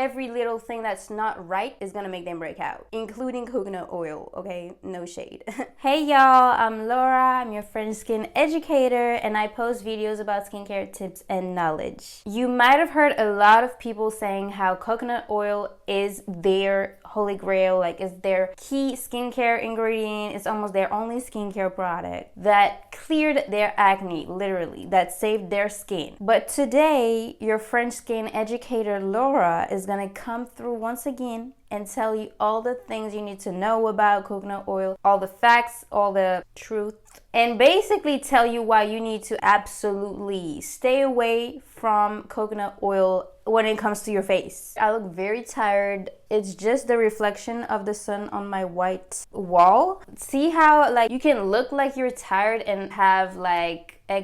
Every little thing that's not right is gonna make them break out, including coconut oil, okay? No shade. Hey y'all, I'm Laura, I'm your French skin educator, and I post videos about skincare tips and knowledge. You might have heard a lot of people saying how coconut oil is their holy grail, like is their key skincare ingredient, it's almost their only skincare product that cleared their acne, literally, that saved their skin. But today, your French skin educator Laura is gonna come through once again and tell you all the things you need to know about coconut oil, all the facts, all the truth, and basically tell you why you need to absolutely stay away from coconut oil when it comes to your face. I look very tired. It's just the reflection of the sun on my white wall. See how like you can look like you're tired and have like eye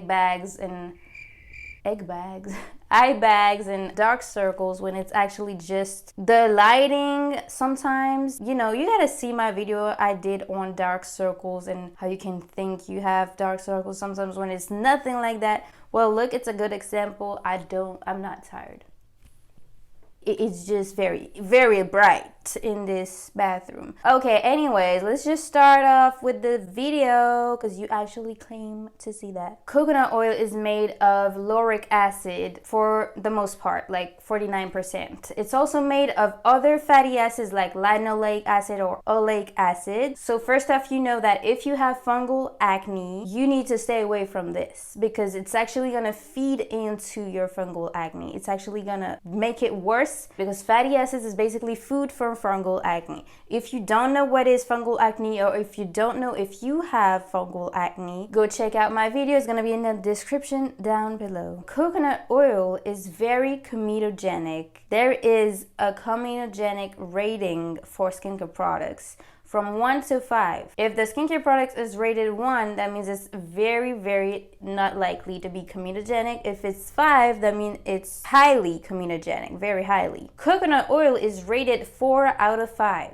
bags and dark circles when it's actually just the lighting. Sometimes, you know, you gotta see my video I did on dark circles and how you can think you have dark circles sometimes when it's nothing like that. Well, look, it's a good example. I'm not tired. It's just very, very bright in this bathroom. Okay, anyways, let's just start off with the video because you actually claim to see that. Coconut oil is made of lauric acid for the most part, like 49%. It's also made of other fatty acids like linoleic acid or oleic acid. So first off, you know that if you have fungal acne, you need to stay away from this because it's actually gonna feed into your fungal acne. It's actually gonna make it worse because fatty acids is basically food for fungal acne. If you don't know what is fungal acne, or if you don't know if you have fungal acne, go check out my video. It's gonna be in the description down below. Coconut oil is very comedogenic. There is a comedogenic rating for skincare products from 1 to 5. If the skincare product is rated 1, that means it's very, very not likely to be comedogenic. If it's 5, that means it's highly comedogenic, very highly. Coconut oil is rated 4 out of 5.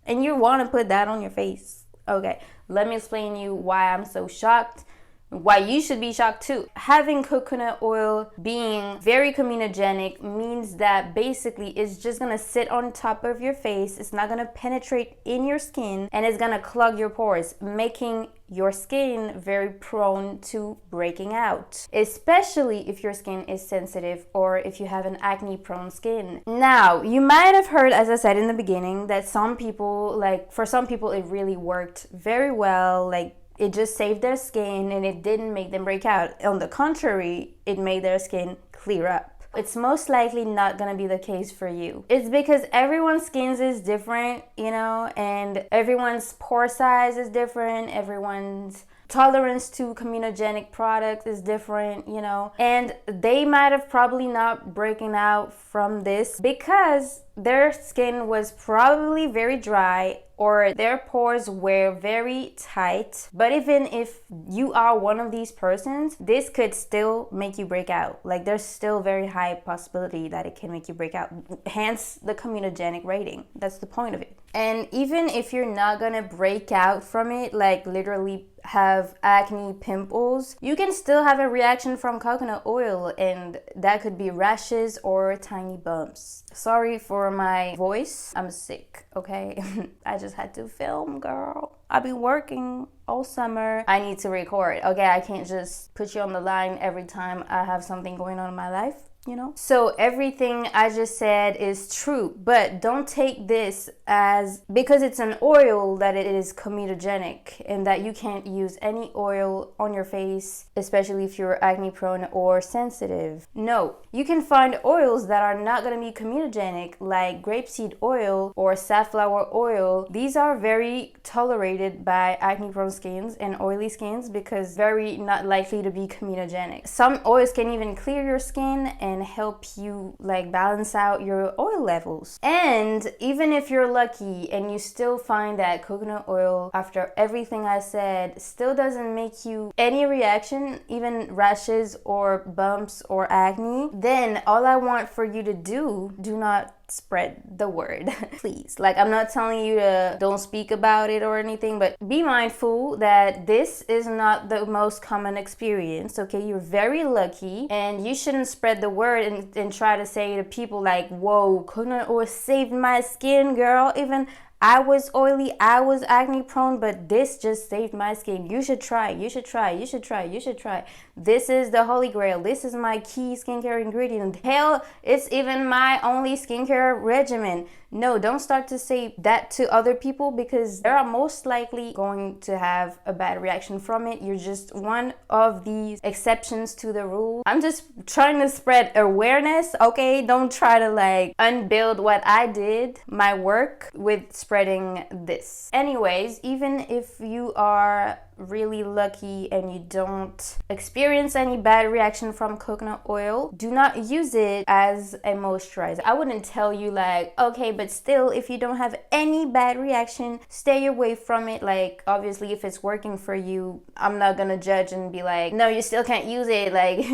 And you want to put that on your face. Okay, let me explain you why I'm so shocked. Why you should be shocked too. Having coconut oil being very comedogenic means that basically it's just gonna sit on top of your face. It's not gonna penetrate in your skin and it's gonna clog your pores, making your skin very prone to breaking out, especially if your skin is sensitive or if you have an acne prone skin. Now, you might have heard, as I said in the beginning, that some people, like for some people it really worked very well, like it just saved their skin and it didn't make them break out. On the contrary, it made their skin clear up. It's most likely not gonna be the case for you. It's because everyone's skin is different, you know, and everyone's pore size is different, everyone's tolerance to comedogenic products is different, you know, and they might have probably not breaking out from this because their skin was probably very dry or their pores were very tight. But even if you are one of these persons, this could still make you break out. Like there's still very high possibility that it can make you break out, hence the comedogenic rating. That's the point of it. And even if you're not gonna break out from it, like literally have acne, pimples, you can still have a reaction from coconut oil, and that could be rashes or tiny bumps. Sorry for my voice, I'm sick, okay? I just had to film, girl. I've been working all summer. I need to record, okay? I can't just put you on the line every time I have something going on in my life, you know? So everything I just said is true, but don't take this as because it's an oil that it is comedogenic and that you can't use any oil on your face, especially if you're acne prone or sensitive. No, you can find oils that are not going to be comedogenic, like grapeseed oil or safflower oil. These are very tolerated by acne prone skins and oily skins because very not likely to be comedogenic. Some oils can even clear your skin and help you like balance out your oil levels. And even if you're lucky and you still find that coconut oil, after everything I said, still doesn't make you any reaction, even rashes or bumps or acne, then all I want for you to do not spread the word. Please. Like, I'm not telling you to don't speak about it or anything, but be mindful that this is not the most common experience, okay? You're very lucky, and you shouldn't spread the word and try to say to people like, whoa, coconut oil saved my skin, girl. Even I was oily, I was acne prone, but this just saved my skin. You should try, you should try, you should try, you should try. This is the holy grail. This is my key skincare ingredient. Hell, it's even my only skincare regimen. No, don't start to say that to other people, because they're most likely going to have a bad reaction from it. You're just one of these exceptions to the rule. I'm just trying to spread awareness, okay? Don't try to like unbuild what I did, my work with spreading this. Anyways, even if you are really lucky and you don't experience any bad reaction from coconut oil, do not use it as a moisturizer. I wouldn't tell you like, okay, but still, if you don't have any bad reaction, stay away from it. Like, obviously, if it's working for you, I'm not gonna judge and be like, no, you still can't use it. Like,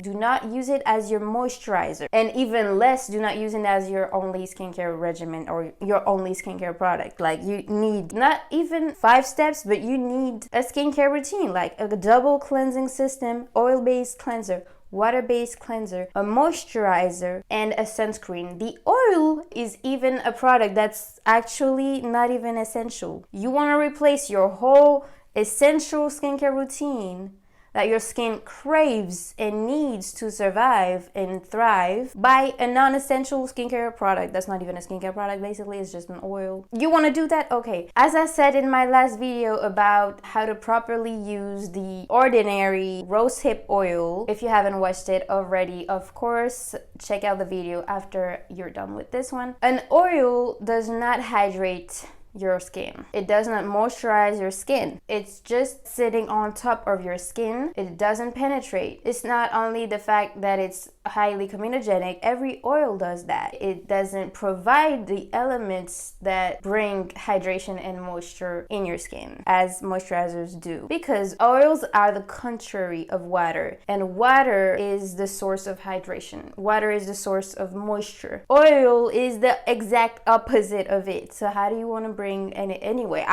do not use it as your moisturizer, and even less, do not use it as your only skincare regimen or your only skincare product. Like, you need not even 5 steps, but you need a skincare routine, like a double cleansing system, oil-based cleanser, water-based cleanser, a moisturizer, and a sunscreen. The oil is even a product that's actually not even essential. You want to replace your whole essential skincare routine that your skin craves and needs to survive and thrive by a non-essential skincare product. That's not even a skincare product, basically, it's just an oil. You want to do that? Okay. As I said in my last video about how to properly use the ordinary rosehip oil, if you haven't watched it already, of course, check out the video after you're done with this one. An oil does not hydrate your skin. It does not moisturize your skin. It's just sitting on top of your skin. It doesn't penetrate. It's not only the fact that it's highly comedogenic, every oil does that. It doesn't provide the elements that bring hydration and moisture in your skin as moisturizers do, because oils are the contrary of water, and water is the source of hydration. Water is the source of moisture. Oil is the exact opposite of it. So how do you want to bring any anyway?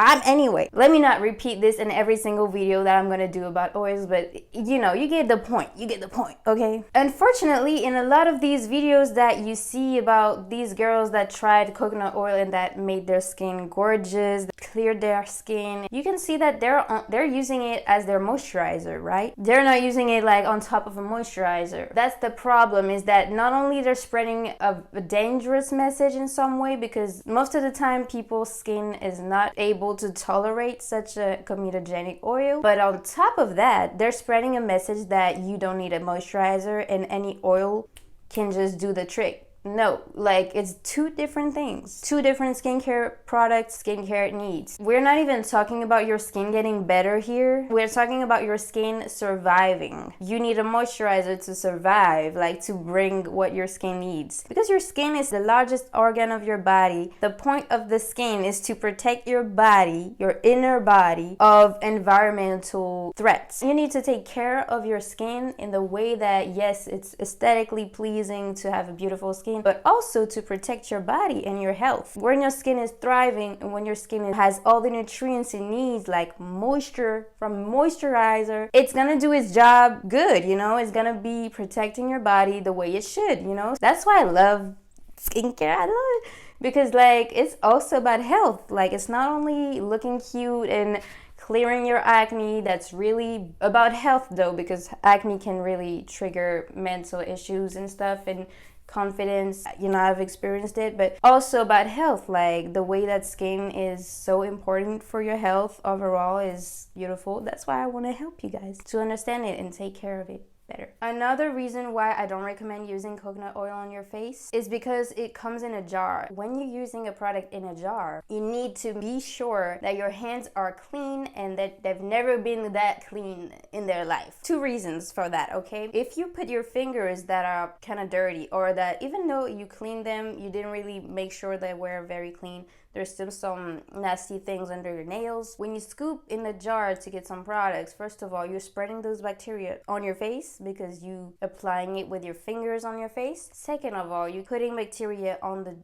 Let me not repeat this in every single video that I'm going to do about oils, but you know, you get the point. You get the point, okay? Unfortunately, in a lot of these videos that you see about these girls that tried coconut oil and that made their skin gorgeous, cleared their skin, you can see that they're using it as their moisturizer, right? They're not using it like on top of a moisturizer. That's the problem, is that not only they're spreading a dangerous message in some way, because most of the time people's skin is not able to tolerate such a comedogenic oil, but on top of that, they're spreading a message that you don't need a moisturizer and any oil can just do the trick. No, like, it's two different things, two different skincare products, skincare needs. We're not even talking about your skin getting better here. We're talking about your skin surviving. You need a moisturizer to survive, like to bring what your skin needs. Because your skin is the largest organ of your body, the point of the skin is to protect your body, your inner body, of environmental threats. You need to take care of your skin in the way that, yes, it's aesthetically pleasing to have a beautiful skin, but also to protect your body and your health. When your skin is thriving and when your skin has all the nutrients it needs, like moisture from moisturizer, it's gonna do its job good, you know? It's gonna be protecting your body the way it should, you know? That's why I love skincare. I love it because, like, it's also about health. Like, it's not only looking cute and clearing your acne. That's really about health, though, because acne can really trigger mental issues and stuff, and confidence, you know, I've experienced it, but also about health. Like, the way that skin is so important for your health overall is beautiful. That's why I want to help you guys to understand it and take care of it better. Another reason why I don't recommend using coconut oil on your face is because it comes in a jar. When you're using a product in a jar, you need to be sure that your hands are clean and that they've never been that clean in their life. 2 reasons for that, okay? If you put your fingers that are kind of dirty, or that even though you clean them, you didn't really make sure they were very clean, there's still some nasty things under your nails. When you scoop in the jar to get some products, first of all, you're spreading those bacteria on your face because you applying it with your fingers on your face. Second of all, you're putting bacteria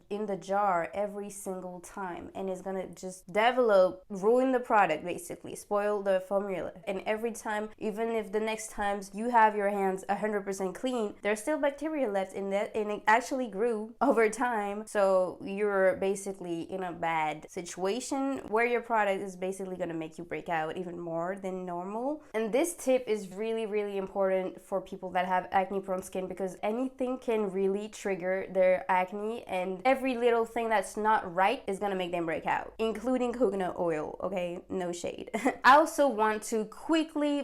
in the jar every single time, and it's gonna just ruin the product, basically spoil the formula. And every time, even if the next times you have your hands 100% clean, there's still bacteria left in that, and it actually grew over time. So you're basically in a bad situation where your product is basically going to make you break out even more than normal. And this tip is really, really important for people that have acne prone skin, because anything can really trigger their acne, and every little thing that's not right is going to make them break out, including coconut oil. Okay, no shade. I also want to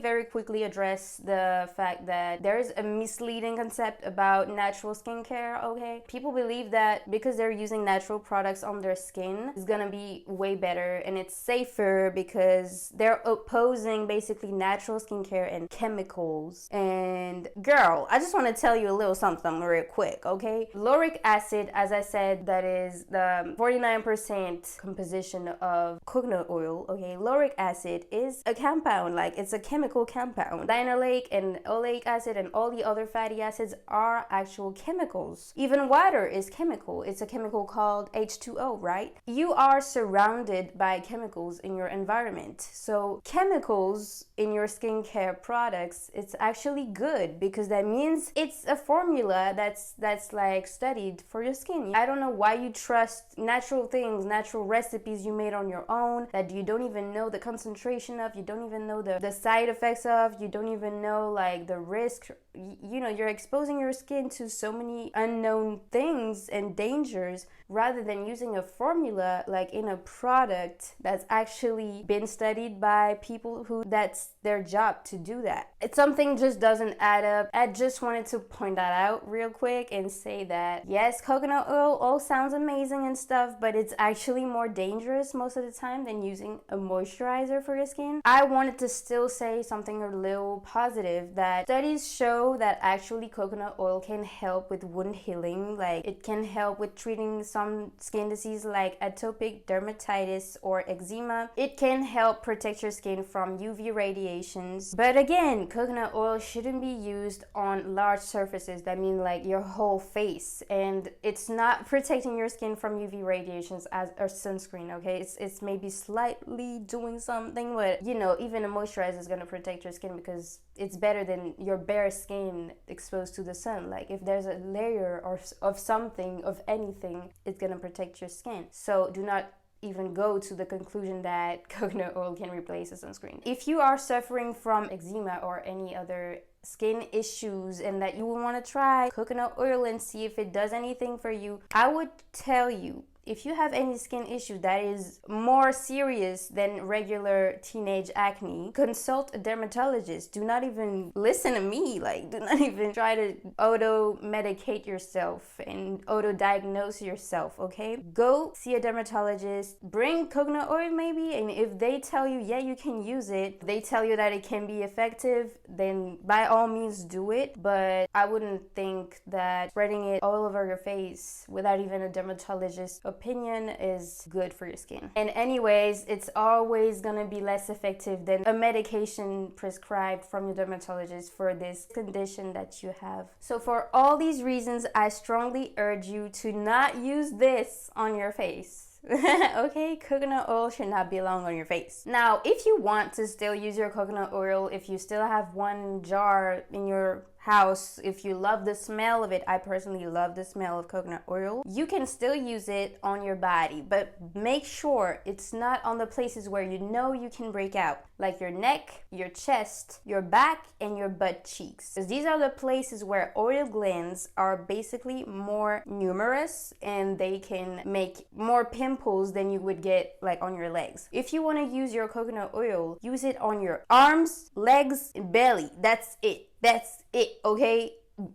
very quickly address the fact that there's a misleading concept about natural skincare. Okay, people believe that because they're using natural products on their skin, it's gonna be way better and it's safer because they're opposing basically natural skincare and chemicals. And girl, I just want to tell you a little something real quick. Okay, lauric acid, as I said, that is the 49% composition of coconut oil. Okay, lauric acid is a compound, like it's a chemical compound. Linoleic and oleic acid and all the other fatty acids are actual chemicals. Even water is chemical. It's a chemical called H2O, right? You are surrounded by chemicals in your environment. So chemicals in your skincare products, it's actually good because that means it's a formula that's like studied for your skin. I don't know why you trust natural things, natural recipes you made on your own that you don't even know the concentration of, you don't even know the side effects of, you don't even know like the risk. You know, you're exposing your skin to so many unknown things and dangers rather than using a formula like in a product that's actually been studied by people who that's their job to do that. It's something just doesn't add up. I just wanted to point that out real quick and say that yes, coconut oil all sounds amazing and stuff, but it's actually more dangerous most of the time than using a moisturizer for your skin. I wanted to still say something a little positive, that studies show that actually coconut oil can help with wound healing. Like it can help with treating some skin disease like atopic dermatitis or eczema. It can help protect your skin from UV radiations. But again, coconut oil shouldn't be used on large surfaces. That means like your whole face, and it's not protecting your skin from UV radiations as a sunscreen. Okay, it's maybe slightly doing something, but you know, even a moisturizer is going to protect your skin because it's better than your bare skin exposed to the sun. Like if there's a layer of something, of anything, it's gonna protect your skin. So do not even go to the conclusion that coconut oil can replace a sunscreen. If you are suffering from eczema or any other skin issues and that you will want to try coconut oil and see if it does anything for you, I would tell you, if you have any skin issue that is more serious than regular teenage acne, consult a dermatologist. Do not even listen to me. Like, do not even try to auto-medicate yourself and auto-diagnose yourself, okay? Go see a dermatologist. Bring coconut oil maybe, and if they tell you, yeah, you can use it, they tell you that it can be effective, then by all means do it. But I wouldn't think that spreading it all over your face without even a dermatologist opinion is good for your skin. And anyways, it's always gonna be less effective than a medication prescribed from your dermatologist for this condition that you have. So for all these reasons, I strongly urge you to not use this on your face. Okay, coconut oil should not belong on your face. Now, if you want to still use your coconut oil, if you still have one jar in your house, if you love the smell of it, I personally love the smell of coconut oil, you can still use it on your body, but make sure it's not on the places where you know you can break out, like your neck, your chest, your back, and your butt cheeks, because these are the places where oil glands are basically more numerous and they can make more pimples than you would get like on your legs. If you want to use your coconut oil, use it on your arms, legs, and belly. That's it, okay?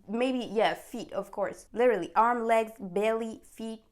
Maybe, yeah, feet, of course. Literally, arm, legs, belly, feet,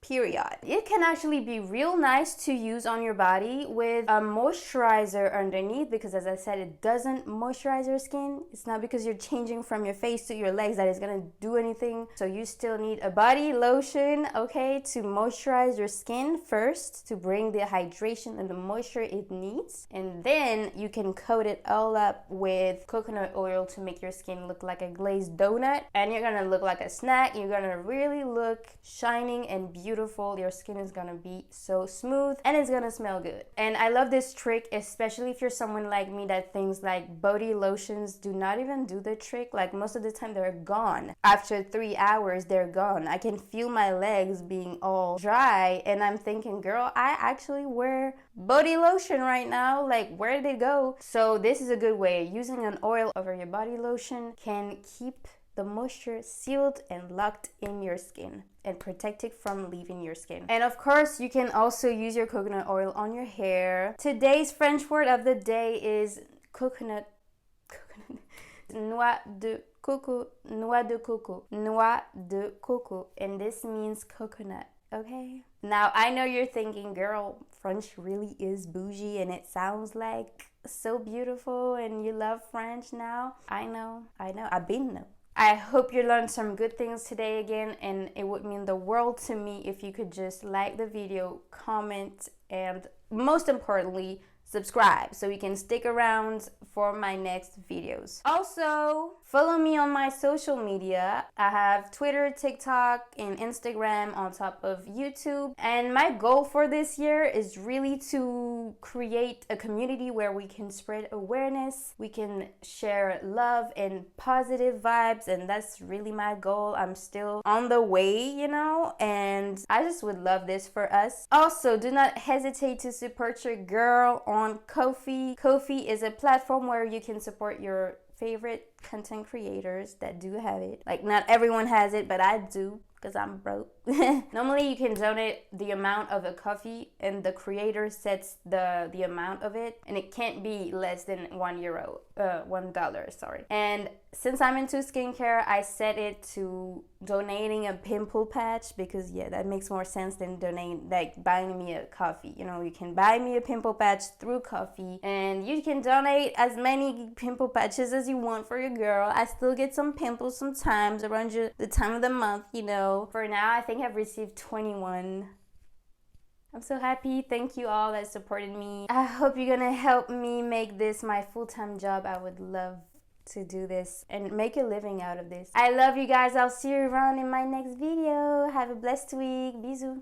period. It can actually be real nice to use on your body with a moisturizer underneath, because as I said, it doesn't moisturize your skin. It's not because you're changing from your face to your legs that it's gonna do anything. So you still need a body lotion, okay, to moisturize your skin first, to bring the hydration and the moisture it needs. And then you can coat it all up with coconut oil to make your skin look like a glazed donut. And you're gonna look like a snack. You're gonna really look shining and beautiful. Your skin is gonna be so smooth and it's gonna smell good. And I love this trick, especially if you're someone like me that thinks like body lotions do not even do the trick. Like most of the time they're gone. After 3 hours, they're gone. I can feel my legs being all dry and I'm thinking, girl, I actually wear body lotion right now. Like, where did it go? So this is a good way. Using an oil over your body lotion can keep the moisture sealed and locked in your skin and protect it from leaving your skin. And of course, you can also use your coconut oil on your hair. Today's French word of the day is coconut. Noix de coco, noix de coco, noix de coco. And this means coconut, okay? Now, I know you're thinking, girl, French really is bougie and it sounds like so beautiful and you love French now. I know, I've been there. I hope you learned some good things today again, and it would mean the world to me if you could just like the video, comment, and most importantly, subscribe so you can stick around for my next videos. Also, follow me on my social media. I have Twitter, TikTok, and Instagram on top of YouTube. And my goal for this year is really to create a community where we can spread awareness, we can share love and positive vibes, and that's really my goal. I'm still on the way, you know, and I just would love this for us. Also, do not hesitate to support your girl on Ko-fi. Ko-fi is a platform where you can support your favorite content creators that do have it. Like, not everyone has it, but I do because I'm broke. Normally you can donate the amount of a coffee and the creator sets the amount of it, and it can't be less than $1, sorry. And since I'm into skincare, I set it to donating a pimple patch, because yeah, that makes more sense than donating, like buying me a coffee. You know, you can buy me a pimple patch through Ko-fi, and you can donate as many pimple patches as you want for your girl. I still get some pimples sometimes around the time of the month, you know. For now, I think I've received 21. I'm so happy. Thank you all that supported me. I hope you're gonna help me make this my full-time job. I would love to do this and make a living out of this. I love you guys. I'll see you around in my next video. Have a blessed week. Bisous.